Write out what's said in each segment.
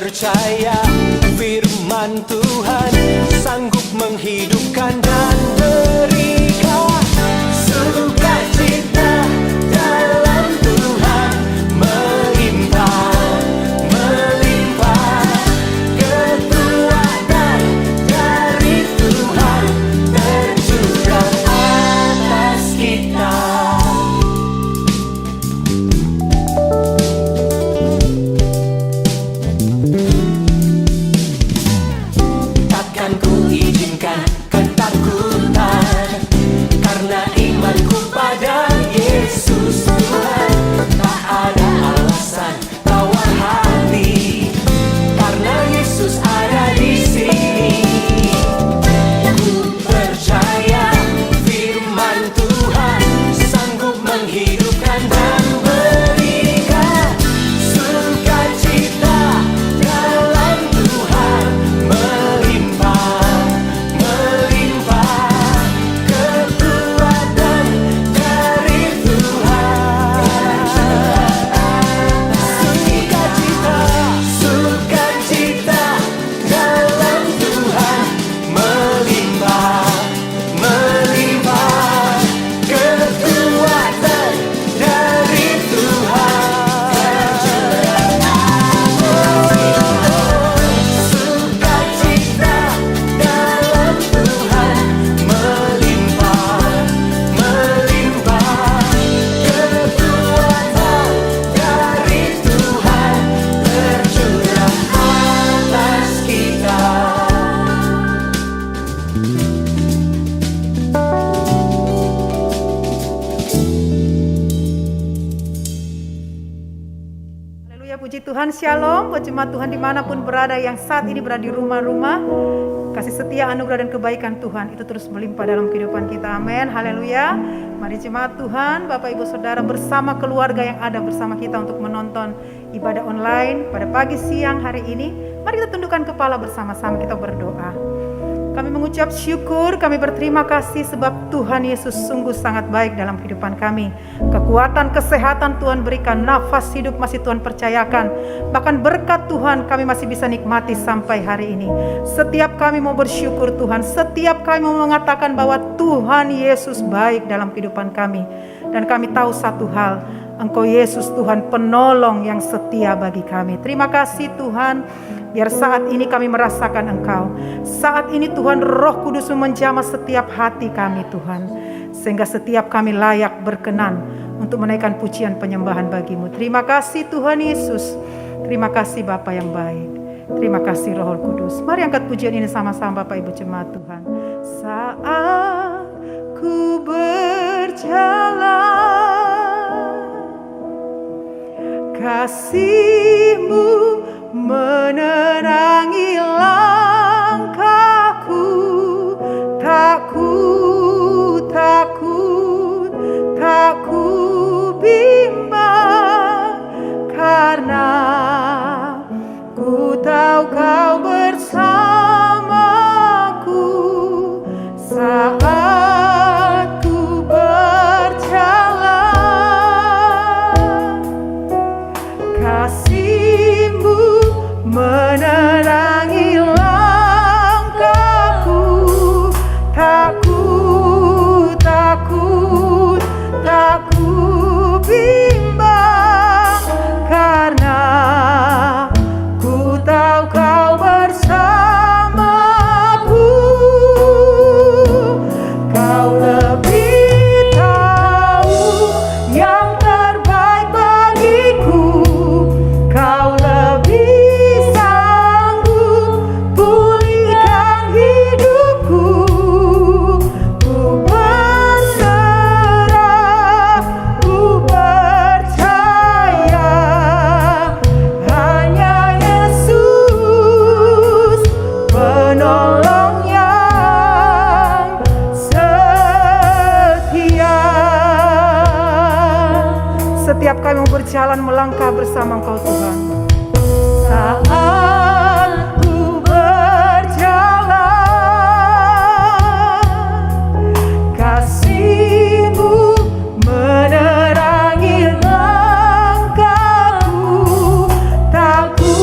percaya firman Tuhan sanggup menghidupkan dan berikan sukacita dalam Tuhan melimpah, melimpah. Kekuatan dari Tuhan tercurah atas kita. Takkan ku izinkan ketakutan, karena imanku pada Yesus Tuhan. Tak ada alasan tawar hati, karena Yesus ada di sini. Ku percaya firman Tuhan sanggup menghidupkan dan berikan sukacita dalam Tuhan melimpah, melimpah. Kekuatan dari Tuhan, sukacita, sukacita dalam Tuhan melimpah, melimpah. Kekuatan dari Tuhan, sukacita dalam Tuhan melimpah, melimpah. Kekuatan dari Tuhan tercurah atas kita. Haleluya, puji Tuhan, shalom buat jemaat Tuhan dimanapun berada yang saat ini berada di rumah-rumah. Kasih setia, anugerah dan kebaikan Tuhan itu terus melimpah dalam kehidupan kita, amin, haleluya. Mari jemaat Tuhan, Bapak Ibu Saudara bersama keluarga yang ada bersama kita untuk menonton ibadah online pada pagi siang hari ini. Mari kita tundukkan kepala bersama-sama, kita berdoa. Kami mengucap syukur, kami berterima kasih sebab Tuhan Yesus sungguh sangat baik dalam kehidupan kami. Kekuatan, kesehatan Tuhan berikan, nafas hidup masih Tuhan percayakan. Bahkan berkat Tuhan kami masih bisa nikmati sampai hari ini. Setiap kami mau bersyukur Tuhan, setiap kami mau mengatakan bahwa Tuhan Yesus baik dalam kehidupan kami. Dan kami tahu satu hal, Engkau Yesus Tuhan penolong yang setia bagi kami. Terima kasih Tuhan. Biar saat ini kami merasakan Engkau. Saat ini Tuhan Roh Kudus menjamah setiap hati kami Tuhan. Sehingga setiap kami layak berkenan untuk menaikkan pujian penyembahan bagi-Mu. Terima kasih Tuhan Yesus. Terima kasih Bapa yang baik. Terima kasih Roh Kudus. Mari angkat pujian ini sama-sama Bapak Ibu jemaat Tuhan. Saat ku berjalan, kasih-Mu menerangi langkahku. Tak ku bimbang, karena ku tahu Kau bersamaku. Saat ku berjalan, kasih-Mu menerangi langkahku. Tak ku bimbang, karena ku tahu Kau bersamaku. Kau lebih tahu yang terbaik bagiku. Kau lebih sanggup pulihkan hidupku. Ku berserah, ku percaya, hanya Yesus penolong yang setia. Setiap kami mau berjalan melangkah bersama Engkau Tuhan. Saat ku berjalan, kasih-Mu menerangi langkahku. Tak ku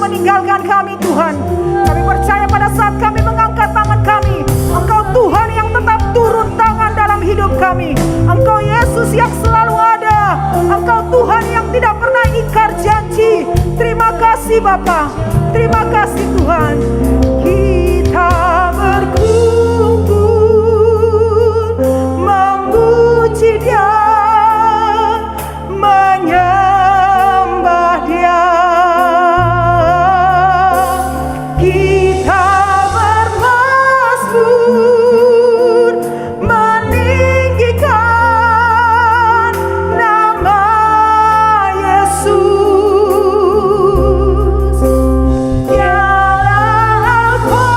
meninggalkan kami Tuhan. Kami percaya pada saat kami mengangkat tangan kami, Engkau Tuhan yang tetap turun tangan dalam hidup kami. Engkau Yesus yang selalu ada. Engkau Tuhan yang tidak pernah ingkar janji. Terima kasih Bapa. Terima kasih Tuhan. Kita berkumpul memuji Dia, menyembah Dia. Kita bermazmur meninggikan nama Yesus. Dialah Alfa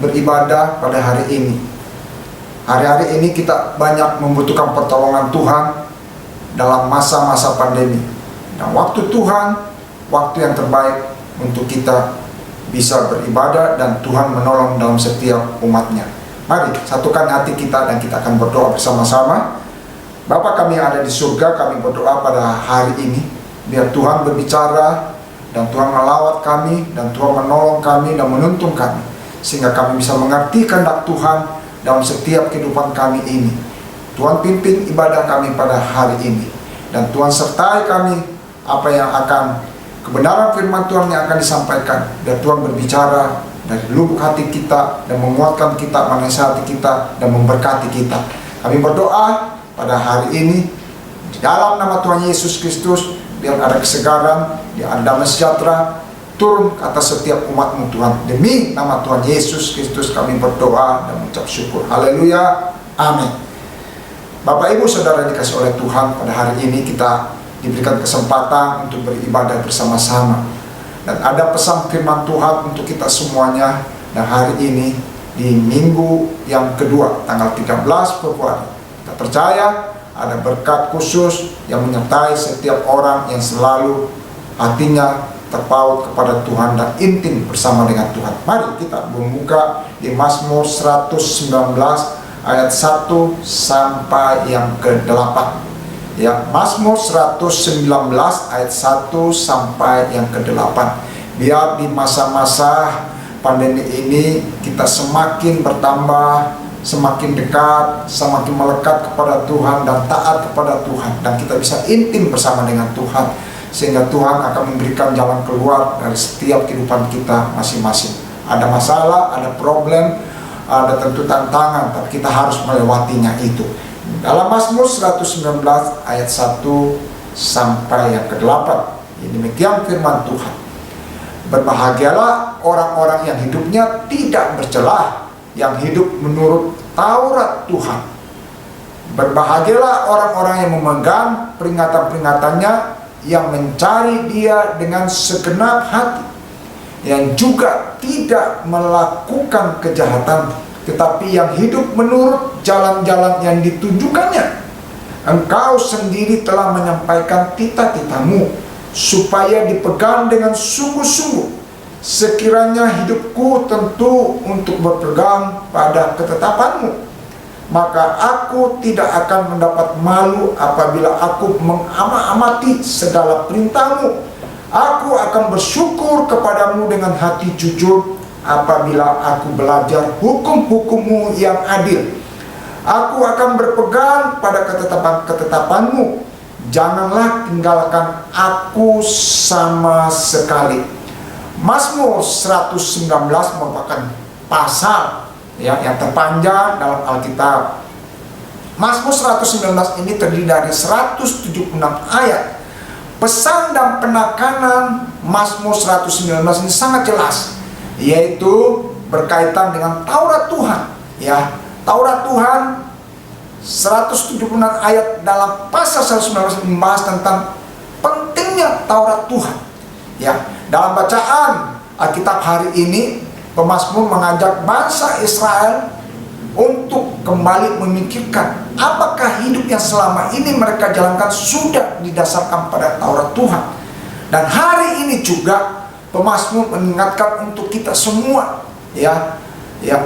beribadah pada hari ini. Hari-hari ini kita banyak membutuhkan pertolongan Tuhan dalam masa-masa pandemi. Dan waktu Tuhan, waktu yang terbaik untuk kita bisa beribadah dan Tuhan menolong dalam setiap umatnya. Mari satukan hati kita dan kita akan berdoa bersama-sama. Bapa kami yang ada di surga, kami berdoa pada hari ini, biar Tuhan berbicara dan Tuhan melawat kami dan Tuhan menolong kami dan menuntun kami, sehingga kami bisa mengerti kehendak Tuhan dalam setiap kehidupan kami ini. Tuhan pimpin ibadah kami pada hari ini, dan Tuhan sertai kami apa yang akan kebenaran firman Tuhan yang akan disampaikan, dan Tuhan berbicara dari lubuk hati kita dan menguatkan kita, menasihati kita dan memberkati kita. Kami berdoa pada hari ini di dalam nama Tuhan Yesus Kristus, biar ada kesegaran, biar ada damai sejahtera turun ke atas setiap umat-Mu Tuhan. Demi nama Tuhan Yesus Kristus kami berdoa dan mengucap syukur. Haleluya. Amin. Bapak Ibu Saudara dikasih oleh Tuhan, pada hari ini kita diberikan kesempatan untuk beribadah bersama-sama. Dan ada pesan firman Tuhan untuk kita semuanya. Dan hari ini di minggu yang kedua, tanggal 13 Februari, kita percaya ada berkat khusus yang menyertai setiap orang yang selalu hatinya terpaut kepada Tuhan dan intim bersama dengan Tuhan. Mari kita membuka di Mazmur 119 ayat 1 sampai yang ke-8. Ya, Mazmur 119 ayat 1 sampai yang ke-8. Biar di masa-masa pandemi ini kita semakin bertambah, semakin dekat, semakin melekat kepada Tuhan dan taat kepada Tuhan, dan kita bisa intim bersama dengan Tuhan, sehingga Tuhan akan memberikan jalan keluar dari setiap kehidupan kita masing-masing. Ada masalah, ada problem, ada tentu tantangan, tapi kita harus melewatinya itu. Dalam Mazmur 119 ayat 1 sampai yang ke-8, ini demikian firman Tuhan. Berbahagialah orang-orang yang hidupnya tidak bercelah, yang hidup menurut Taurat Tuhan. Berbahagialah orang-orang yang memegang peringatan-peringatannya, yang mencari Dia dengan segenap hati, yang juga tidak melakukan kejahatan, tetapi yang hidup menurut jalan-jalan yang ditunjukkannya. Engkau sendiri telah menyampaikan tita-titamu, supaya dipegang dengan sungguh-sungguh. Sekiranya hidupku tentu untuk berpegang pada ketetapan-Mu, maka aku tidak akan mendapat malu apabila aku mengamati segala perintah-Mu. Aku akan bersyukur kepadamu dengan hati jujur apabila aku belajar hukum-hukum-Mu yang adil. Aku akan berpegang pada ketetapan-ketetapan-Mu. Janganlah tinggalkan aku sama sekali. Mazmur 119 merupakan pasal yang terpanjang dalam Alkitab. Mazmur 119 ini terdiri dari 176 ayat. Pesan dan penekanan Mazmur 119 ini sangat jelas, yaitu berkaitan dengan Taurat Tuhan. Ya, Taurat Tuhan 176 ayat dalam pasal 119 membahas tentang pentingnya Taurat Tuhan. Ya, dalam bacaan Alkitab hari ini, pemazmur mengajak bangsa Israel untuk kembali memikirkan apakah hidup yang selama ini mereka jalankan sudah didasarkan pada Taurat Tuhan. Dan hari ini juga pemazmur mengingatkan untuk kita semua, ya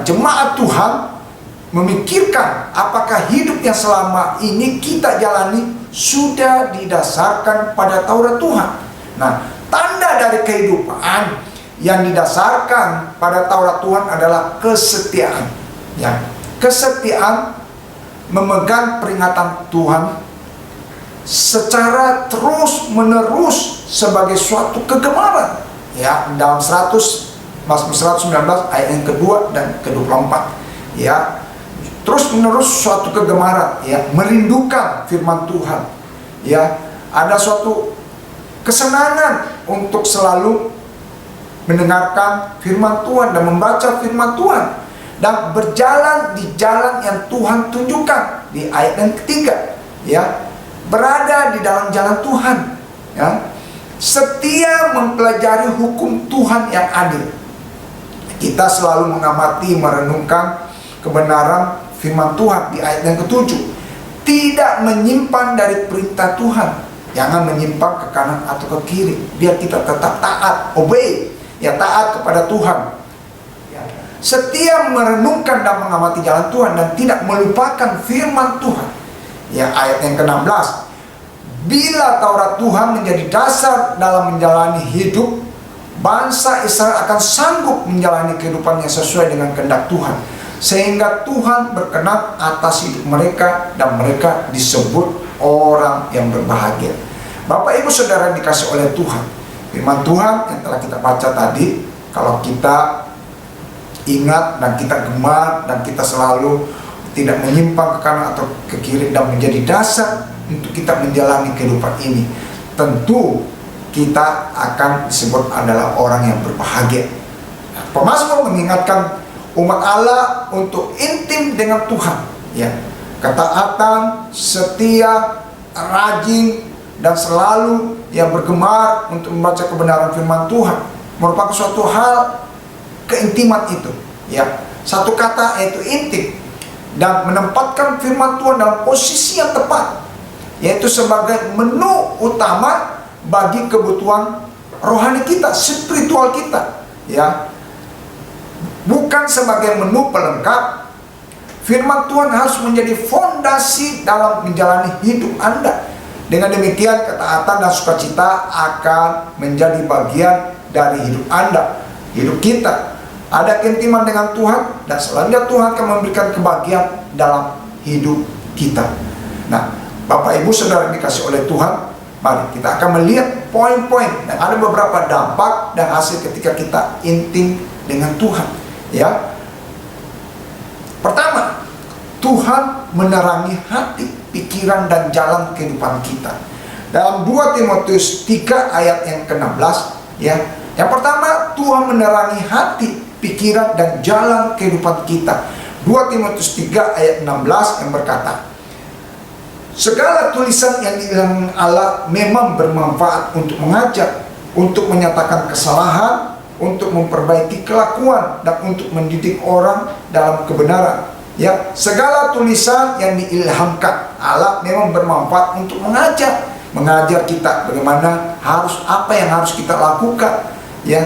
jemaat Tuhan, memikirkan apakah hidup yang selama ini kita jalani sudah didasarkan pada Taurat Tuhan. Nah, tanda dari kehidupan yang didasarkan pada Taurat Tuhan adalah kesetiaan. Ya, kesetiaan memegang peringatan Tuhan secara terus-menerus sebagai suatu kegemaran. Ya, dalam Mazmur 119 ayat yang kedua dan ke-24. Ya, terus-menerus suatu kegemaran, ya, merindukan firman Tuhan. Ya, ada suatu kesenangan untuk selalu mendengarkan firman Tuhan dan membaca firman Tuhan dan berjalan di jalan yang Tuhan tunjukkan. Di ayat yang ketiga, ya, berada di dalam jalan Tuhan, ya, setia mempelajari hukum Tuhan yang adil. Kita selalu mengamati, merenungkan kebenaran firman Tuhan di ayat yang ke-7. Tidak menyimpan dari perintah Tuhan. Jangan menyimpang ke kanan atau ke kiri. Biar kita tetap taat, obey, ya, taat kepada Tuhan. Ya. Setia merenungkan dan mengamati jalan Tuhan dan tidak melupakan firman Tuhan. Ya, ayat yang ke-16. Bila Taurat Tuhan menjadi dasar dalam menjalani hidup, bangsa Israel akan sanggup menjalani kehidupannya sesuai dengan kehendak Tuhan, sehingga Tuhan berkenan atas hidup mereka dan mereka disebut orang yang berbahagia. Bapak Ibu Saudara dikasih oleh Tuhan, firman Tuhan yang telah kita baca tadi, kalau kita ingat dan kita gemar dan kita selalu tidak menyimpang ke kanan atau ke kiri dan menjadi dasar untuk kita menjalani kehidupan ini, tentu kita akan disebut adalah orang yang berbahagia. Pemazmur mengingatkan umat Allah untuk intim dengan Tuhan, ya, ketaatan, setia, rajin, dan selalu yang bergemar untuk membaca kebenaran firman Tuhan merupakan suatu hal keintiman itu, ya, satu kata yaitu intim, dan menempatkan firman Tuhan dalam posisi yang tepat, yaitu sebagai menu utama bagi kebutuhan rohani kita, spiritual kita, ya, bukan sebagai menu pelengkap. Firman Tuhan harus menjadi fondasi dalam menjalani hidup Anda. Dengan demikian ketaatan dan sukacita akan menjadi bagian dari hidup Anda, hidup kita. Ada keintiman dengan Tuhan dan selanjutnya Tuhan akan memberikan kebahagiaan dalam hidup kita. Nah, Bapak Ibu Saudara dikasih oleh Tuhan, mari kita akan melihat poin-poin dan ada beberapa dampak dan hasil ketika kita intim dengan Tuhan, ya. Pertama, Tuhan menerangi hati, pikiran dan jalan kehidupan kita. Dalam 2 Timotius 3 ayat yang ke-16, ya. Yang pertama, Tuhan menerangi hati, pikiran dan jalan kehidupan kita. 2 Timotius 3 ayat 16 yang berkata, segala tulisan yang diilham Allah memang bermanfaat untuk mengajar, untuk menyatakan kesalahan, untuk memperbaiki kelakuan, dan untuk mendidik orang dalam kebenaran. Ya, segala tulisan yang diilhamkan Allah memang bermanfaat untuk mengajar kita bagaimana apa yang harus kita lakukan, ya,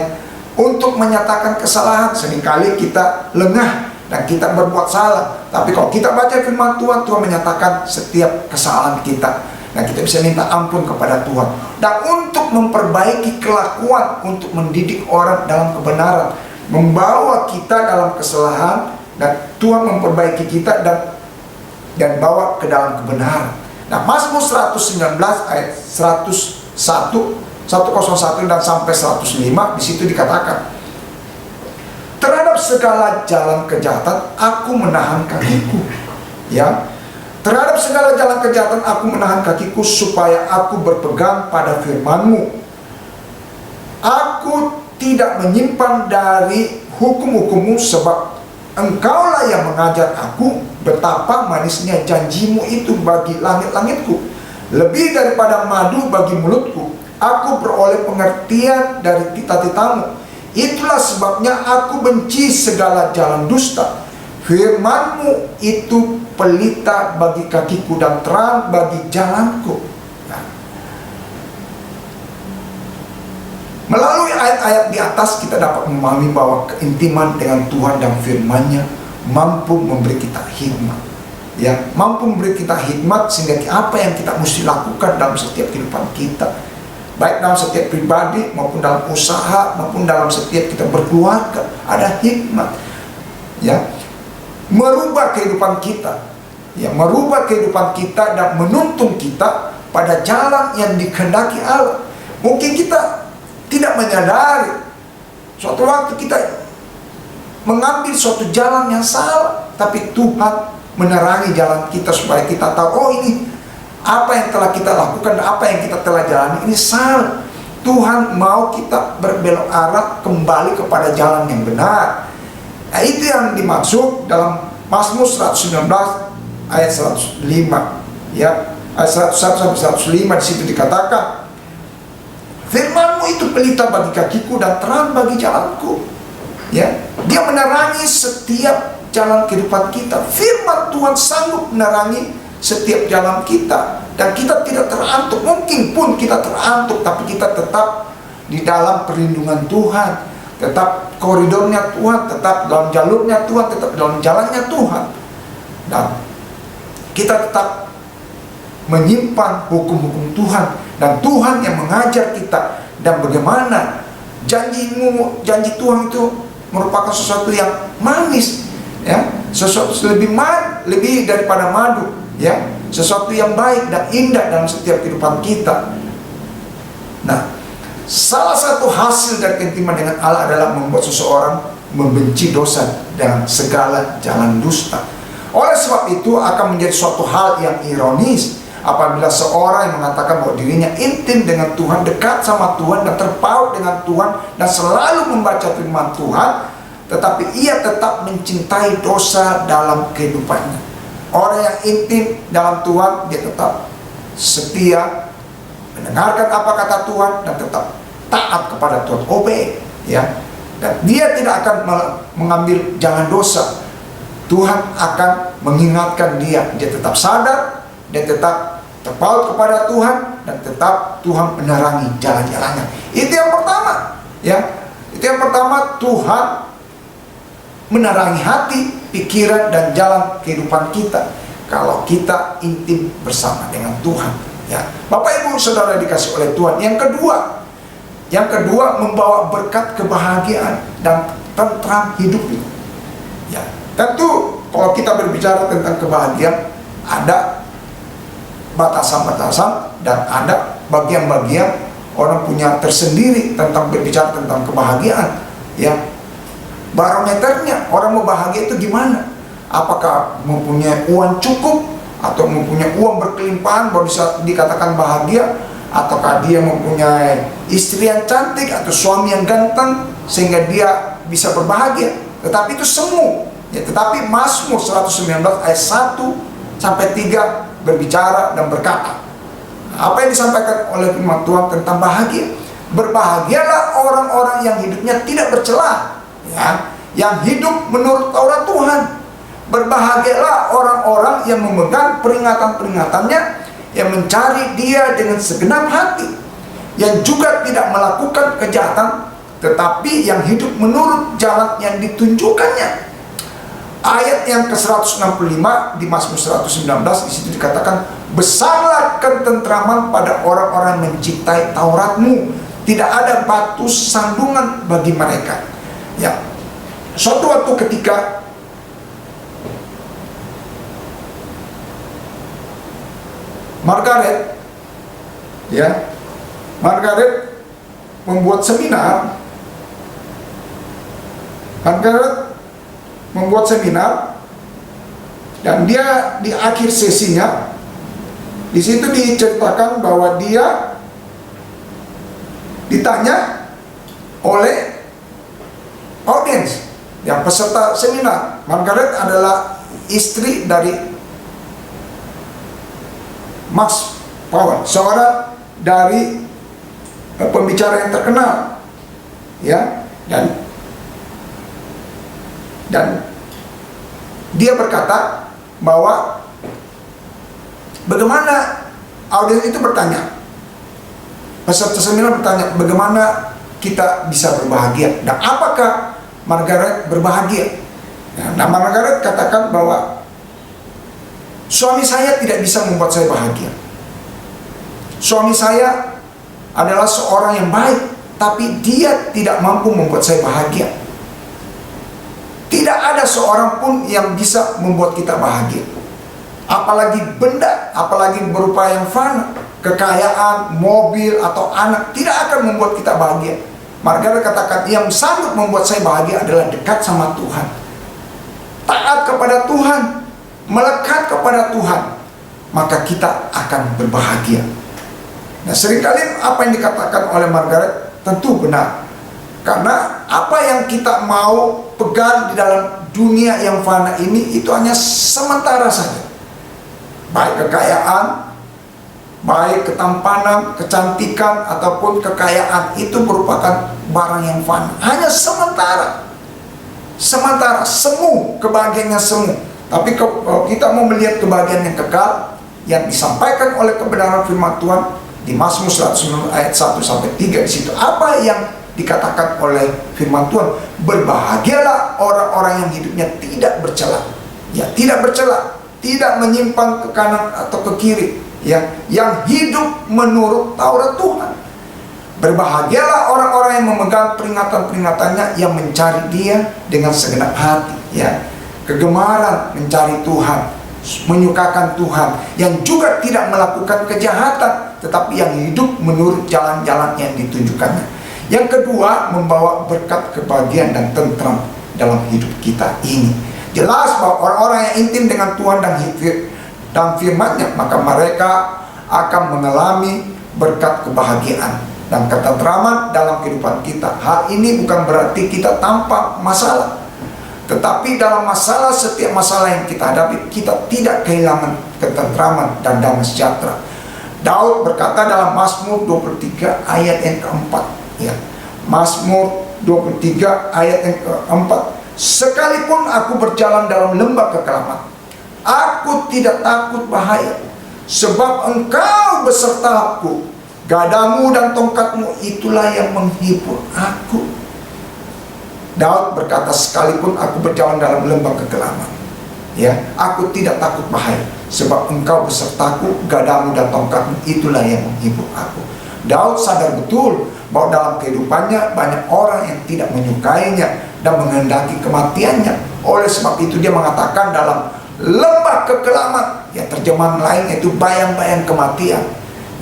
untuk menyatakan kesalahan. Seringkali kita lengah dan kita berbuat salah, tapi kalau kita baca firman Tuhan, Tuhan menyatakan setiap kesalahan kita dan kita bisa minta ampun kepada Tuhan, dan untuk memperbaiki kelakuan, untuk mendidik orang dalam kebenaran, membawa kita dalam kesalahan dan Tuhan memperbaiki kita dan bawa ke dalam kebenaran. Nah, Mazmur 119 ayat 101 dan sampai 105 di situ dikatakan, terhadap segala jalan kejahatan aku menahan kakiku, ya. Terhadap segala jalan kejahatan aku menahan kakiku supaya aku berpegang pada firman-Mu. Aku tidak menyimpan dari hukum-hukum-Mu, sebab Engkaulah yang mengajar aku betapa manisnya janji-Mu itu bagi langit-langitku. Lebih daripada madu bagi mulutku, aku beroleh pengertian dari titah-titah-Mu. Itulah sebabnya aku benci segala jalan dusta. Firman-Mu itu pelita bagi kakiku dan terang bagi jalanku. Nah, melalui ayat-ayat di atas kita dapat memahami bahwa keintiman dengan Tuhan dan firman-Nya mampu memberi kita hikmat, ya, mampu memberi kita hikmat sehingga apa yang kita mesti lakukan dalam setiap kehidupan kita, baik dalam setiap pribadi maupun dalam usaha maupun dalam setiap kita berkeluarga, ada hikmat, ya, merubah kehidupan kita, ya, merubah kehidupan kita dan menuntun kita pada jalan yang dikehendaki Allah. Mungkin kita tidak menyadari suatu waktu kita mengambil suatu jalan yang salah, tapi Tuhan menerangi jalan kita supaya kita tahu, oh, ini apa yang telah kita lakukan, apa yang kita telah jalani ini salah. Tuhan mau kita berbelok arah kembali kepada jalan yang benar. Nah, itu yang dimaksud dalam Mazmur 119 ayat 105, ya, ayat 101 sampai 105 di situ dikatakan, firman-Mu itu pelita bagi kakiku dan terang bagi jalanku. Ya, dia menerangi setiap jalan kehidupan kita. Firman Tuhan sanggup menerangi setiap jalan kita, dan kita tidak terantuk. Mungkin pun kita terantuk, tapi kita tetap di dalam perlindungan Tuhan, tetap koridornya Tuhan, tetap dalam jalurnya Tuhan, tetap dalam jalannya Tuhan, dan kita tetap menyimpan hukum-hukum Tuhan, dan Tuhan yang mengajar kita. Dan bagaimana janji Tuhan itu merupakan sesuatu yang manis, ya, sesuatu lebih daripada madu, ya, sesuatu yang baik dan indah dalam setiap kehidupan kita. Nah, salah satu hasil dari keintiman dengan Allah adalah membuat seseorang membenci dosa dan segala jalan dusta. Oleh sebab itu akan menjadi suatu hal yang ironis apabila seorang yang mengatakan bahwa dirinya intim dengan Tuhan, dekat sama Tuhan, dan terpaut dengan Tuhan, dan selalu membaca firman Tuhan, tetapi ia tetap mencintai dosa dalam kehidupannya. Orang yang intim dalam Tuhan, dia tetap setia, mendengarkan apa kata Tuhan, dan tetap taat kepada Tuhan, obey, ya. Dan dia tidak akan mengambil jalan dosa. Tuhan akan mengingatkan dia tetap sadar, dia tetap terpaut kepada Tuhan, dan tetap Tuhan menerangi jalan-jalannya. Itu yang pertama, ya. Itu yang pertama, Tuhan menerangi hati, pikiran, dan jalan kehidupan kita kalau kita intim bersama dengan Tuhan, ya. Bapak Ibu Saudara dikasih oleh Tuhan. Yang kedua membawa berkat kebahagiaan dan tentram hidup itu. Ya, tentu kalau kita berbicara tentang kebahagiaan, ada batasan-batasan dan ada bagian-bagian orang punya tersendiri tentang berbicara tentang kebahagiaan, ya. Barometernya orang mau bahagia itu gimana? Apakah mempunyai uang cukup, atau mempunyai uang berkelimpahan baru bisa dikatakan bahagia, ataukah dia mempunyai istri yang cantik atau suami yang ganteng sehingga dia bisa berbahagia? Tetapi itu semu, ya. Tetapi Mazmur 119 ayat 1 sampai 3 berbicara dan berkata, apa yang disampaikan oleh firman Tuhan tentang bahagia. Berbahagialah orang-orang yang hidupnya tidak bercelah, ya, yang hidup menurut Taurat Tuhan. Berbahagialah orang-orang yang memegang peringatan-peringatannya, yang mencari Dia dengan segenap hati, yang juga tidak melakukan kejahatan, tetapi yang hidup menurut jalan yang ditunjukkannya. Ayat yang ke-165 di Mazmur 119, di situ dikatakan, besarlah ketentraman pada orang-orang yang mencintai Tauratmu, tidak ada batu sandungan bagi mereka. Ya, suatu waktu ketika Margaret membuat seminar. Dan dia di akhir sesinya, di situ diceritakan bahwa dia ditanya oleh audiens, yang peserta seminar. Margaret adalah istri dari Max Power, seorang dari pembicara yang terkenal, ya. Dan dia berkata bahwa bagaimana audiens itu bertanya, peserta seminar bertanya, bagaimana kita bisa berbahagia dan apakah Margaret berbahagia? Nah, Margaret katakan bahwa suami saya tidak bisa membuat saya bahagia. Suami saya adalah seorang yang baik, tapi dia tidak mampu membuat saya bahagia. Tidak ada seorang pun yang bisa membuat kita bahagia. Apalagi benda, apalagi berupa yang fana, kekayaan, mobil, atau anak, tidak akan membuat kita bahagia. Margaret katakan, yang sanggup membuat saya bahagia adalah dekat sama Tuhan, taat kepada Tuhan, melekat kepada Tuhan, maka kita akan berbahagia. Nah, seringkali apa yang dikatakan oleh Margaret tentu benar. Karena apa yang kita mau pegang di dalam dunia yang fana ini itu hanya sementara saja. Baik kekayaan, baik ketampanan, kecantikan, ataupun kekayaan, itu merupakan barang yang fana, hanya sementara. sementara, semu, kebahagiaannya semu. Tapi kalau kita mau melihat kebahagiaan yang kekal yang disampaikan oleh kebenaran firman Tuhan di Mazmur 109 ayat 1 sampai 3, di situ apa yang dikatakan oleh firman Tuhan? Berbahagialah orang-orang yang hidupnya tidak bercela. Ya, tidak bercela, tidak menyimpang ke kanan atau ke kiri, ya, yang hidup menurut Taurat Tuhan. Berbahagialah orang-orang yang memegang peringatan-peringatannya, yang mencari Dia dengan segenap hati, ya. Kegemaran mencari Tuhan, menyukakan Tuhan, yang juga tidak melakukan kejahatan, tetapi yang hidup menurut jalan-jalan yang ditunjukkannya. Yang kedua, membawa berkat kebahagiaan dan tentram dalam hidup kita ini. Jelas bahwa orang-orang yang intim dengan Tuhan dan firman-Nya, maka mereka akan mengalami berkat kebahagiaan dan ketentraman dalam kehidupan kita. Hal ini bukan berarti kita tanpa masalah, tetapi dalam masalah, setiap masalah yang kita hadapi, kita tidak kehilangan ketentraman dan damai sejahtera. Daud berkata dalam Mazmur 23 ayat yang keempat, ya, Mazmur 23 ayat yang keempat, sekalipun aku berjalan dalam lembah kekelaman, aku tidak takut bahaya, sebab Engkau besertaku, gadamu dan tongkatmu itulah yang menghibur aku. Daud berkata, sekalipun aku berjalan dalam lembah kekelaman, ya, aku tidak takut bahaya, sebab Engkau besertaku, gadamu dan tongkatmu itulah yang menghibur aku. Daud sadar betul bahwa dalam kehidupannya banyak orang yang tidak menyukainya dan menghendaki kematiannya. Oleh sebab itu dia mengatakan dalam lembah kekelaman, ya, terjemahan lain itu bayang-bayang kematian,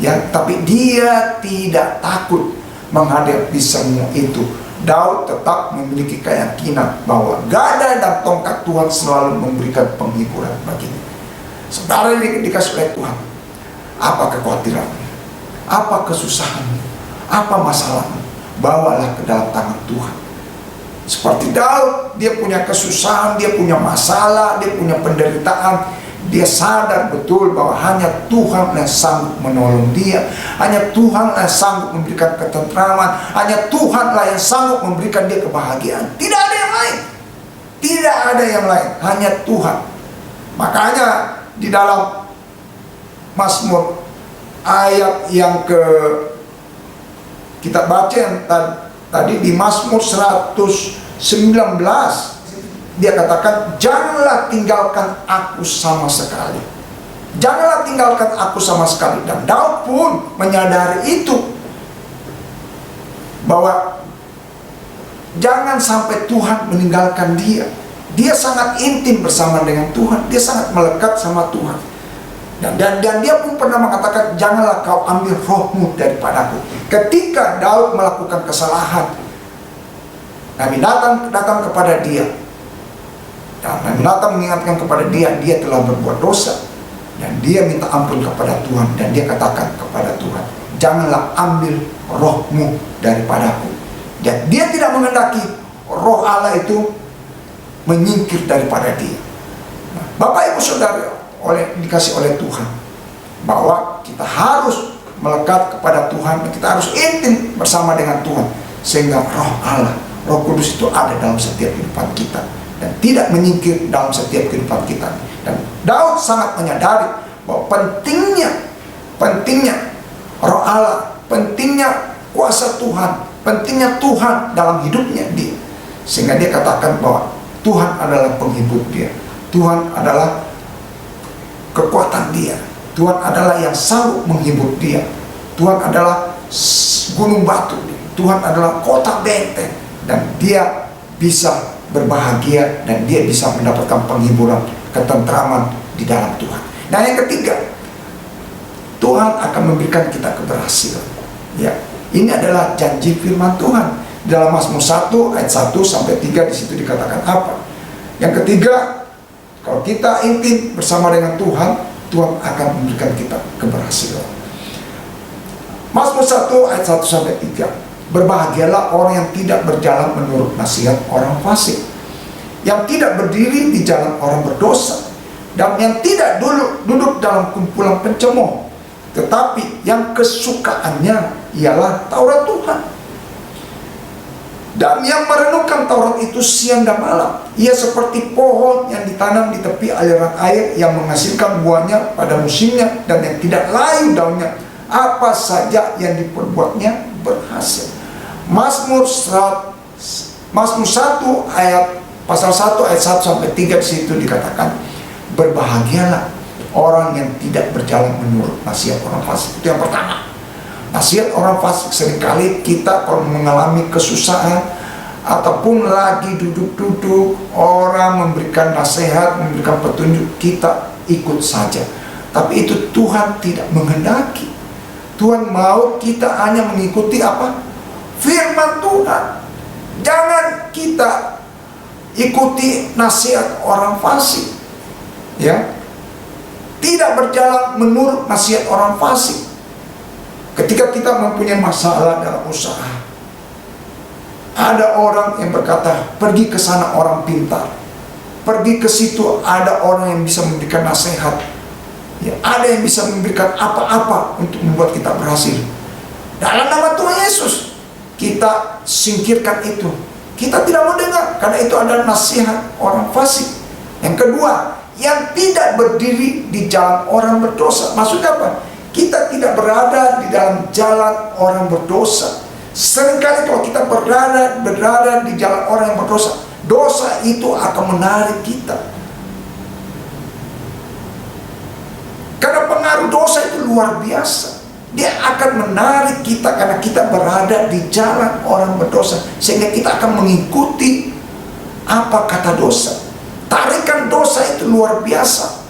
ya, tapi dia tidak takut menghadapi semua itu. Daud tetap memiliki keyakinan bahwa gada dan tongkat Tuhan selalu memberikan penghiburan baginya. Saudara dikasih oleh Tuhan, apa kekhawatiranmu, apa kesusahanmu, apa masalahmu, bawalah ke dalam tangan Tuhan. Seperti Daud, dia punya kesusahan, dia punya masalah, dia punya penderitaan. Dia sadar betul bahwa hanya Tuhan yang sanggup menolong dia, hanya Tuhan yang sanggup memberikan ketentraman, hanya Tuhanlah yang sanggup memberikan dia kebahagiaan. Tidak ada yang lain, tidak ada yang lain, hanya Tuhan. Makanya di dalam Mazmur ayat yang kita baca yang tadi di Mazmur 119, dia katakan, janganlah tinggalkan aku sama sekali. Janganlah tinggalkan aku sama sekali. Dan Daud pun menyadari itu, bahwa jangan sampai Tuhan meninggalkan dia. Dia sangat intim bersama dengan Tuhan, dia sangat melekat sama Tuhan. Dan dia pun pernah mengatakan, janganlah kau ambil rohmu daripadaku. Ketika Daud melakukan kesalahan, Nabi datang kepada dia, dan Nabi Nathan mengingatkan kepada dia telah berbuat dosa, dan dia minta ampun kepada Tuhan, dan dia katakan kepada Tuhan, janganlah ambil rohmu daripadaku. Dan dia tidak menghendaki roh Allah itu menyingkir daripada dia. Nah, Bapak Ibu Saudara dikasih oleh Tuhan, bahwa kita harus melekat kepada Tuhan, kita harus intim bersama dengan Tuhan, sehingga roh Allah, Roh Kudus itu ada dalam setiap kehidupan kita dan tidak menyingkir dalam setiap kehidupan kita. Dan Daud sangat menyadari bahwa pentingnya roh Allah, pentingnya kuasa Tuhan, pentingnya Tuhan dalam hidupnya dia. Sehingga dia katakan bahwa Tuhan adalah penghibur dia, Tuhan adalah kekuatan dia, Tuhan adalah yang sanggup menghibur dia, Tuhan adalah gunung batu, Tuhan adalah kota benteng, dan dia bisa berbahagia dan dia bisa mendapatkan penghiburan, ketentraman di dalam Tuhan. Nah, yang ketiga, Tuhan akan memberikan kita keberhasilan. Ya, ini adalah janji firman Tuhan. Dalam Mazmur 1 ayat 1 sampai 3 di situ dikatakan apa? Yang ketiga, kalau kita intim bersama dengan Tuhan, Tuhan akan memberikan kita keberhasilan. Mazmur 1 ayat 1 sampai 3. Berbahagialah orang yang tidak berjalan menurut nasihat orang fasik, yang tidak berdiri di jalan orang berdosa, dan yang tidak duduk dalam kumpulan pencemooh, tetapi yang kesukaannya ialah Taurat Tuhan, Dan yang merenungkan Taurat itu siang dan malam. Ia seperti pohon yang ditanam di tepi aliran air, yang menghasilkan buahnya pada musimnya dan yang tidak layu daunnya. Apa saja yang diperbuatnya berhasil. Mazmur 1 ayat pasal 1 ayat 1 sampai 3 di situ dikatakan, berbahagialah orang yang tidak berjalan menurut nasihat orang fasik. Itu yang pertama. Nasihat orang fasik, seringkali kita kalau mengalami kesusahan ataupun lagi duduk-duduk, orang memberikan nasihat, memberikan petunjuk, kita ikut saja. Tapi itu Tuhan tidak menghendaki. Tuhan mau kita hanya mengikuti apa? Firman Tuhan. Jangan kita ikuti nasihat orang fasik. Ya. Tidak berjalan menurut nasihat orang fasik. Ketika kita mempunyai masalah dalam usaha, ada orang yang berkata, pergi ke sana orang pintar, pergi ke situ ada orang yang bisa memberikan nasihat, ya, ada yang bisa memberikan apa-apa untuk membuat kita berhasil. Dalam nama Tuhan Yesus, kita singkirkan itu. Kita tidak mau dengar, karena itu adalah nasihat orang fasik. Yang kedua, yang tidak berdiri di jalan orang berdosa. Maksudnya apa? Kita tidak berada di dalam jalan orang berdosa. Seringkali kalau kita berada di jalan orang yang berdosa, dosa itu akan menarik kita. Karena pengaruh dosa itu luar biasa. Dia akan menarik kita karena kita berada di jalan orang berdosa, sehingga kita akan mengikuti apa kata dosa. Tarikan dosa itu luar biasa.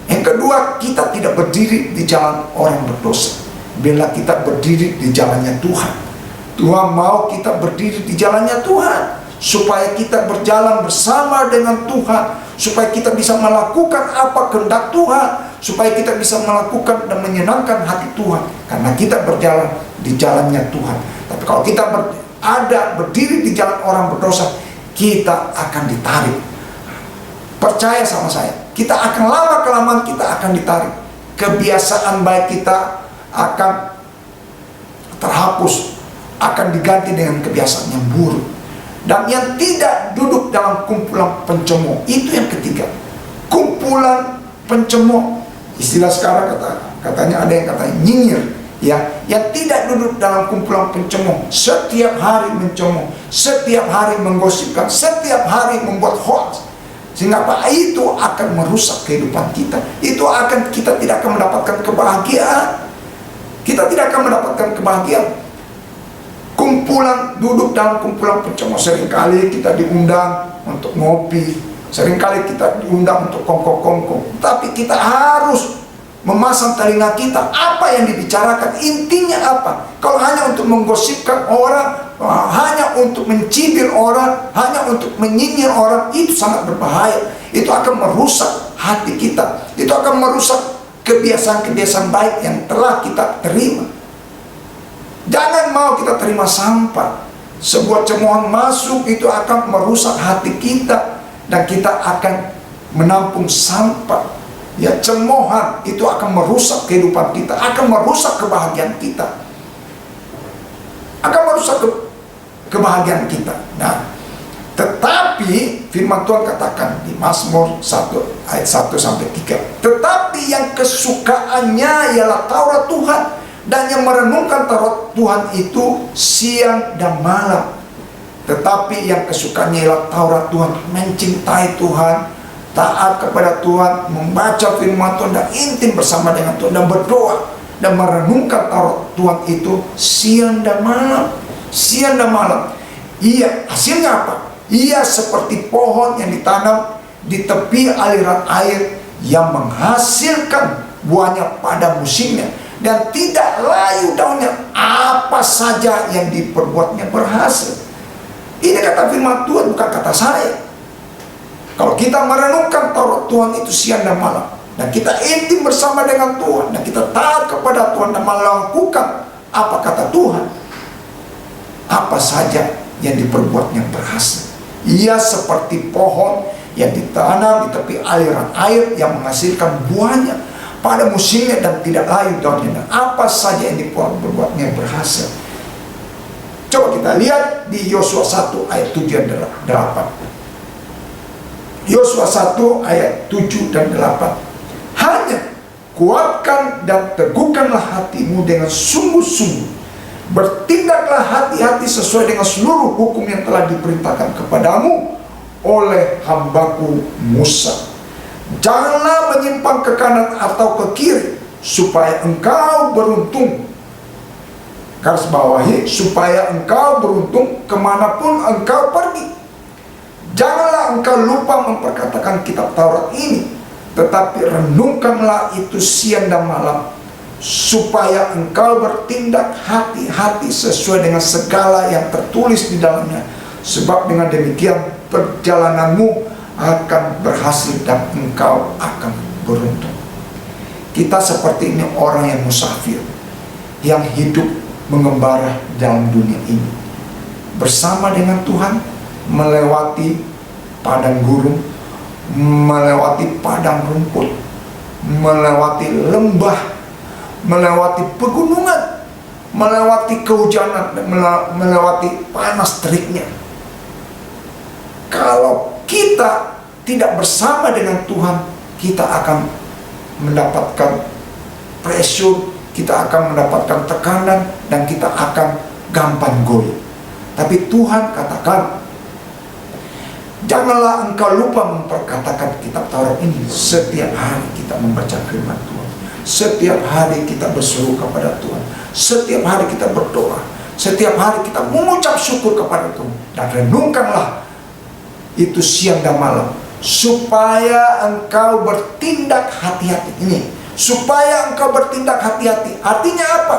Yang kedua, kita tidak berdiri di jalan orang berdosa. Bila kita berdiri di jalannya Tuhan. Tuhan mau kita berdiri di jalannya Tuhan, supaya kita berjalan bersama dengan Tuhan, supaya kita bisa melakukan apa kehendak Tuhan, supaya kita bisa melakukan dan menyenangkan hati Tuhan, karena kita berjalan di jalannya Tuhan. Tapi kalau kita berdiri di jalan orang berdosa, kita akan ditarik. Percaya sama saya, kita akan lama-kelamaan kita akan ditarik. Kebiasaan baik kita akan terhapus, akan diganti dengan kebiasaan yang buruk. Dan yang tidak duduk dalam kumpulan pencemooh, itu yang ketiga. Kumpulan pencemooh, istilah sekarang katanya ada yang katanya nyinyir, ya, yang tidak duduk dalam kumpulan pencemooh, setiap hari mencemooh, setiap hari menggosipkan, setiap hari membuat hoax. Sehingga apa? Itu akan merusak kehidupan kita. Itu kita tidak akan mendapatkan kebahagiaan. Kita tidak akan mendapatkan kebahagiaan. Duduk dalam kumpulan pencemooh, seringkali kita diundang untuk ngopi, seringkali kita diundang untuk kongko-kongko. Tapi kita harus memasang telinga kita, apa yang dibicarakan, intinya apa. Kalau hanya untuk menggosipkan orang, hanya untuk mencibir orang, hanya untuk menyinyir orang, itu sangat berbahaya. Itu akan merusak hati kita. Itu akan merusak kebiasaan-kebiasaan baik yang telah kita terima. Jangan mau kita terima sampah. Sebuah cemoohan masuk, itu akan merusak hati kita, dan kita akan menampung sampah. Ya, cemoohan itu akan merusak kehidupan kita, akan merusak kebahagiaan kita, akan merusak kebahagiaan kita. Nah, tetapi firman Tuhan katakan di Mazmur 1 ayat 1 sampai 3, tetapi yang kesukaannya ialah Taurat Tuhan, dan yang merenungkan Taurat Tuhan itu siang dan malam. Tetapi yang kesukaannya ialah Taurat Tuhan, mencintai Tuhan, taat kepada Tuhan, membaca firman Tuhan, dan intim bersama dengan Tuhan, dan berdoa dan merenungkan Taurat Tuhan itu siang dan malam. Siang dan malam. Iya, hasilnya apa? Ia seperti pohon yang ditanam di tepi aliran air, yang menghasilkan buahnya pada musimnya, dan tidak layu daunnya. Apa saja yang diperbuatnya berhasil. Ini kata firman Tuhan, bukan kata saya. Kalau kita merenungkan Taurat Tuhan itu siang dan malam, dan kita intim bersama dengan Tuhan, dan kita taat kepada Tuhan dan melakukan apa kata Tuhan, apa saja yang diperbuatnya berhasil. Ia seperti pohon yang ditanam di tepi aliran air, yang menghasilkan buahnya pada musimnya dan tidak layu daunnya, dan apa saja yang diperbuatnya berhasil. Coba kita lihat di Yosua 1 ayat 7 dan 8. Yosua 1 ayat 7 dan 8. Hanya kuatkan dan teguhkanlah hatimu dengan sungguh-sungguh. Bertindaklah hati-hati sesuai dengan seluruh hukum yang telah diperintahkan kepadamu oleh hambaku Musa. Janganlah menyimpang ke kanan atau ke kiri, supaya engkau beruntung. Garis bawahi, supaya engkau beruntung kemanapun engkau pergi. Janganlah engkau lupa memperkatakan kitab Taurat ini, tetapi renungkanlah itu siang dan malam, supaya engkau bertindak hati-hati sesuai dengan segala yang tertulis di dalamnya. Sebab dengan demikian perjalananmu akan berhasil dan engkau akan beruntung. Kita seperti ini orang yang musafir, yang hidup mengembara dalam dunia ini bersama dengan Tuhan, melewati padang gurun, melewati padang rumput, melewati lembah, melewati pegunungan, melewati kehujanan, dan melewati panas teriknya. Kalau kita tidak bersama dengan Tuhan, kita akan mendapatkan pressure, kita akan mendapatkan tekanan, dan kita akan gampang goyah. Tapi Tuhan katakan, janganlah engkau lupa memperkatakan kitab Taurat ini. Setiap hari kita membaca firman Tuhan, setiap hari kita berseru kepada Tuhan, setiap hari kita berdoa, setiap hari kita mengucap syukur kepada Tuhan. Dan renungkanlah itu siang dan malam, supaya engkau bertindak hati-hati. Ini supaya engkau bertindak hati-hati. Artinya apa?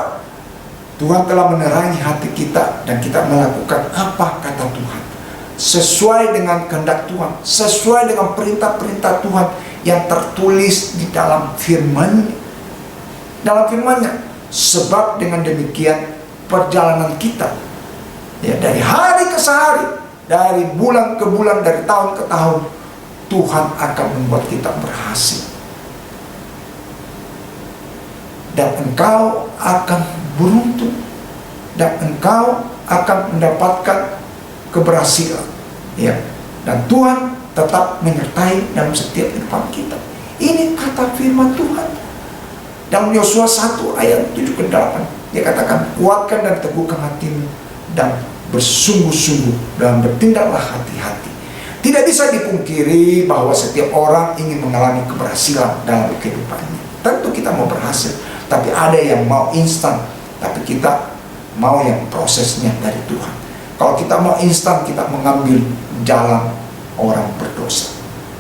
Tuhan telah menerangi hati kita, dan kita melakukan apa kata Tuhan, sesuai dengan kehendak Tuhan, sesuai dengan perintah-perintah Tuhan yang tertulis di dalam firman-Nya. Dalam firman-Nya. Sebab dengan demikian perjalanan kita, ya, dari hari ke hari, dari bulan ke bulan, dari tahun ke tahun, Tuhan akan membuat kita berhasil. Dan engkau akan beruntung, dan engkau akan mendapatkan keberhasilan, ya. Dan Tuhan tetap menyertai dalam setiap kehidupan kita. Ini kata firman Tuhan dalam Yosua 1 ayat 7 ke 8. Dia katakan, kuatkan dan teguhkan hatimu, dan bersungguh-sungguh dalam bertindaklah hati-hati. Tidak bisa dipungkiri bahwa setiap orang ingin mengalami keberhasilan dalam kehidupannya. Tentu kita mau berhasil, tapi ada yang mau instan, tapi kita mau yang prosesnya dari Tuhan. Kalau kita mau instan, kita mengambil jalan orang berdosa.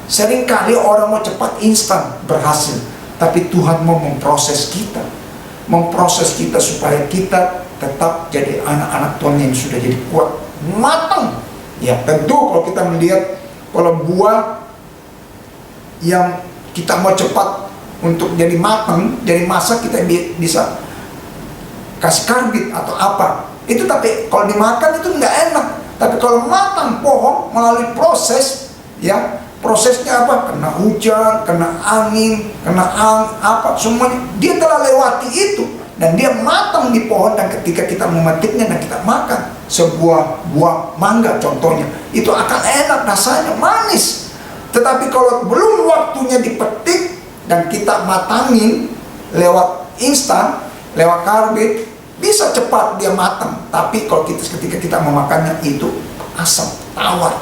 Seringkali orang mau cepat instan berhasil, tapi Tuhan mau memproses kita supaya kita tetap jadi anak-anak Tuhan yang sudah jadi kuat, matang. Ya, tentu kalau kita melihat, kalau buah yang kita mau cepat untuk jadi matang, jadi masak, kita bisa kasih karbit atau apa. Itu tapi kalau dimakan itu nggak enak. Tapi kalau matang pohon melalui proses, ya, prosesnya apa? Kena hujan, kena angin, kena apa, semuanya dia telah lewati itu, dan dia matang di pohon. Dan ketika kita memetiknya dan kita makan sebuah buah mangga contohnya, itu akan enak, rasanya manis. Tetapi kalau belum waktunya dipetik dan kita matangin lewat instan, lewat karbit, bisa cepat dia matang. Tapi kalau ketika kita memakannya, itu asam, tawar.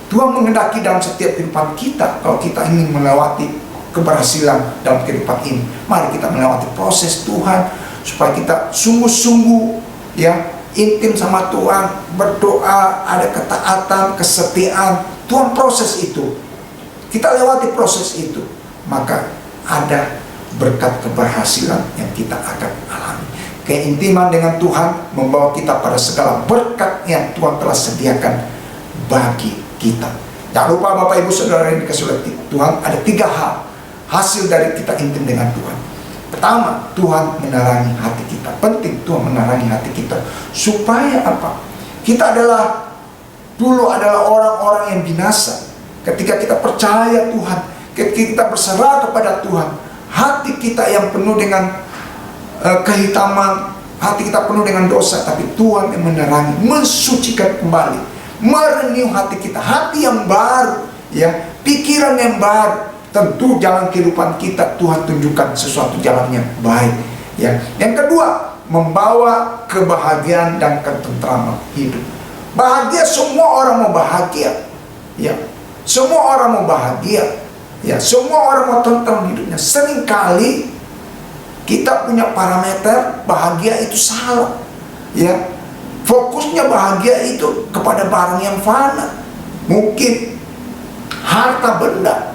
Tuhan menghendaki dalam setiap kehidupan kita, kalau kita ingin melewati keberhasilan dalam kehidupan ini, mari kita melewati proses Tuhan, supaya kita sungguh-sungguh, ya, intim sama Tuhan, berdoa, ada ketaatan, kesetiaan. Tuhan proses itu, kita lewati proses itu, maka ada berkat keberhasilan yang kita akan alami. Keintiman dengan Tuhan membawa kita pada segala berkat yang Tuhan telah sediakan bagi kita. Jangan lupa Bapak Ibu Saudara yang dikasihi oleh Tuhan, ada 3 hal hasil dari kita intim dengan Tuhan. Pertama, Tuhan menerangi hati kita. Penting Tuhan menerangi hati kita. Supaya apa? Kita dulu adalah orang-orang yang binasa. Ketika kita percaya Tuhan, ketika kita berserah kepada Tuhan, hati kita yang penuh dengan kehitaman, hati kita penuh dengan dosa, tapi Tuhan yang menerangi, mensucikan kembali, merenew hati kita, hati yang baru, ya, pikiran yang baru. Tentu jalan kehidupan kita Tuhan tunjukkan sesuatu jalan yang baik, ya. Yang kedua, membawa kebahagiaan dan ketentraman hidup. Bahagia, semua orang mau bahagia, ya. Semua orang mau bahagia, ya. Semua orang mau tentram hidupnya. Seringkali kita punya parameter bahagia itu salah, ya. Fokusnya bahagia itu kepada barang yang fana, mungkin harta benda,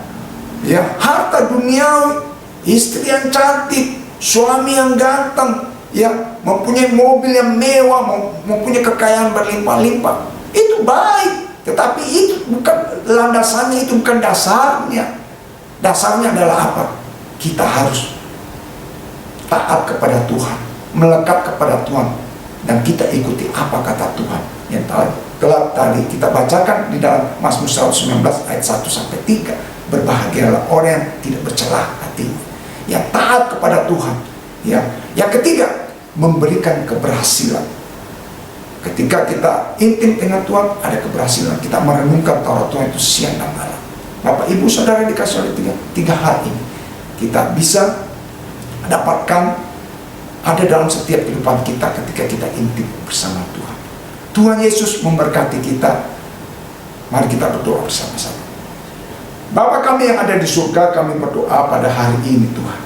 ya, harta duniawi, istri yang cantik, suami yang ganteng, ya, mempunyai mobil yang mewah, mempunyai kekayaan berlimpah-limpah. Itu baik, tetapi itu bukan landasannya, itu bukan dasarnya. Dasarnya adalah apa? Kita harus taat kepada Tuhan, melekat kepada Tuhan, dan kita ikuti apa kata Tuhan. Yang telah tadi kita bacakan di dalam Mazmur 119 ayat 1-3. Berbahagialah orang yang tidak bercelah hatinya, yang taat kepada Tuhan, ya. Yang ketiga, memberikan keberhasilan. Ketika kita intim dengan Tuhan, ada keberhasilan. Kita merenungkan Taurat Tuhan itu siang dan malam. Bapak Ibu Saudara dikasih oleh tiga hal ini, kita bisa dapatkan ada dalam setiap kehidupan kita ketika kita intim bersama Tuhan. Tuhan Yesus memberkati kita. Mari kita berdoa bersama-sama. Bapa kami yang ada di surga, kami berdoa pada hari ini Tuhan.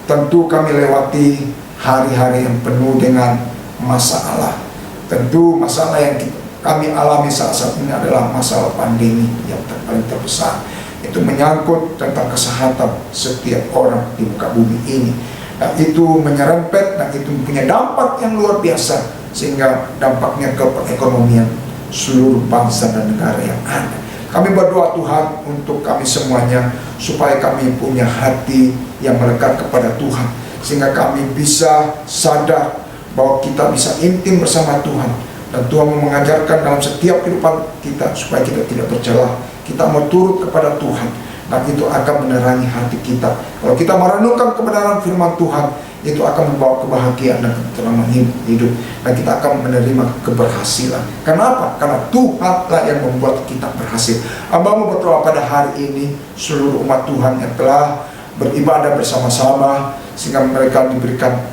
Tentu kami lewati hari-hari yang penuh dengan masalah. Tentu masalah yang kami alami saat ini adalah masalah pandemi yang paling terbesar. Itu menyangkut tentang kesehatan setiap orang di muka bumi ini. Dan itu menyerempet dan itu punya dampak yang luar biasa, sehingga dampaknya ke perekonomian seluruh bangsa dan negara yang ada. Kami berdoa Tuhan untuk kami semuanya, supaya kami punya hati yang melekat kepada Tuhan, sehingga kami bisa sadar bahwa kita bisa intim bersama Tuhan, dan Tuhan mau mengajarkan dalam setiap kehidupan kita supaya kita tidak bercelah. Kita mau turut kepada Tuhan, dan itu akan menerangi hati kita. Kalau kita merenungkan kebenaran firman Tuhan, itu akan membawa kebahagiaan dan ketentraman hidup, dan kita akan menerima keberhasilan. Kenapa? Karena Tuhanlah yang membuat kita berhasil. Hamba-Mu berdoa pada hari ini, seluruh umat Tuhan yang telah beribadah bersama-sama, sehingga mereka diberikan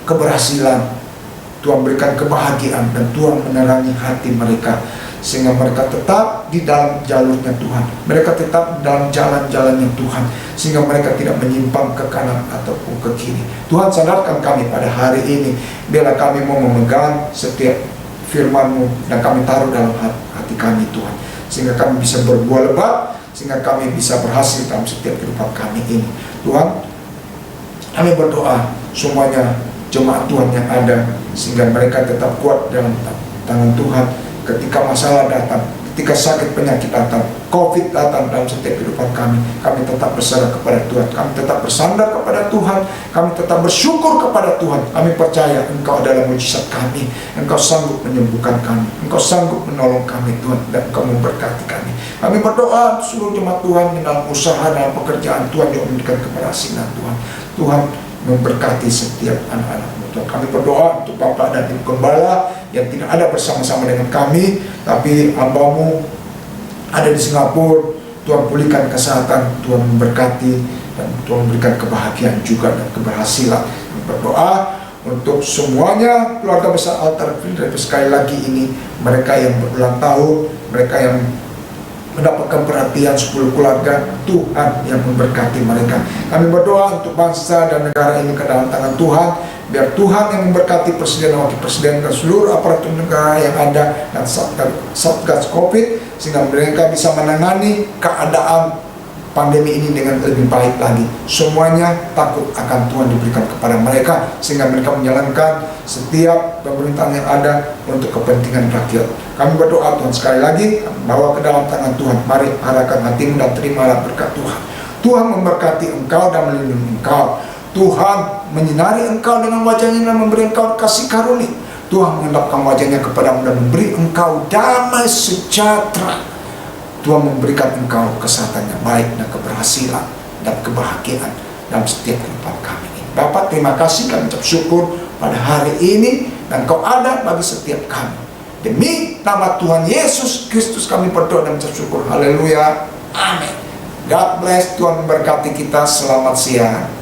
keberhasilan, Tuhan berikan kebahagiaan, dan Tuhan menerangi hati mereka, sehingga mereka tetap di dalam jalurnya Tuhan, mereka tetap di dalam jalan-jalannya Tuhan, sehingga mereka tidak menyimpang ke kanan ataupun ke kiri. Tuhan, sadarkan kami pada hari ini, biarlah kami mau memegang setiap firman-Mu, dan kami taruh dalam hati kami Tuhan, sehingga kami bisa berbuah lebat, sehingga kami bisa berhasil dalam setiap kehidupan kami ini. Tuhan, kami berdoa semuanya jemaat Tuhan yang ada, sehingga mereka tetap kuat dalam tangan Tuhan. Ketika masalah datang, ketika sakit penyakit datang, COVID datang dalam setiap kehidupan kami tetap berserah kepada Tuhan, kami tetap bersandar kepada Tuhan, kami tetap bersyukur kepada Tuhan. Kami percaya Engkau adalah mujizat kami, Engkau sanggup menyembuhkan kami, Engkau sanggup menolong kami Tuhan, dan Engkau memberkati kami. Kami berdoa seluruh jemaat Tuhan dalam usaha, dalam pekerjaan Tuhan, yang memberikan keberhasilan Tuhan. Tuhan memberkati setiap anak-anak-Mu Tuhan. Kami berdoa untuk Bapak dan Ibu Gembala yang tidak ada bersama-sama dengan kami, tapi hamba-Mu ada di Singapura. Tuhan pulihkan kesehatan, Tuhan memberkati, dan Tuhan memberikan kebahagiaan juga dan keberhasilan. Kami berdoa untuk semuanya keluarga besar Altar Filadelfia sekali lagi ini, mereka yang berulang tahun, mereka yang mendapatkan perhatian 10 keluarga, Tuhan yang memberkati mereka. Kami berdoa untuk bangsa dan negara ini ke dalam tangan Tuhan, biar Tuhan yang memberkati Presiden dan Wakil Presiden dan seluruh aparatur negara yang ada, dan Satgas COVID, sehingga mereka bisa menangani keadaan pandemi ini dengan lebih baik lagi. Semuanya takut akan Tuhan diberikan kepada mereka, sehingga mereka menjalankan setiap pemerintahan yang ada untuk kepentingan rakyat. Kami berdoa Tuhan sekali lagi, bawa ke dalam tangan Tuhan. Mari arahkan hatimu dan terimalah berkat Tuhan. Tuhan memberkati engkau dan melindungi engkau. Tuhan menyinari engkau dengan wajahnya dan memberi engkau kasih karunia. Tuhan mengendapkan wajahnya kepadamu dan memberi engkau damai sejahtera. Tuhan memberikan engkau kesehatan yang baik dan keberhasilan dan kebahagiaan dalam setiap kehidupan kami ini. Bapa, terima kasih, kami ucap syukur pada hari ini, dan Kau ada bagi setiap kami. Demi nama Tuhan Yesus Kristus kami berdoa dan ucap syukur. Haleluya. Amin. God bless. Tuhan memberkati kita. Selamat siang.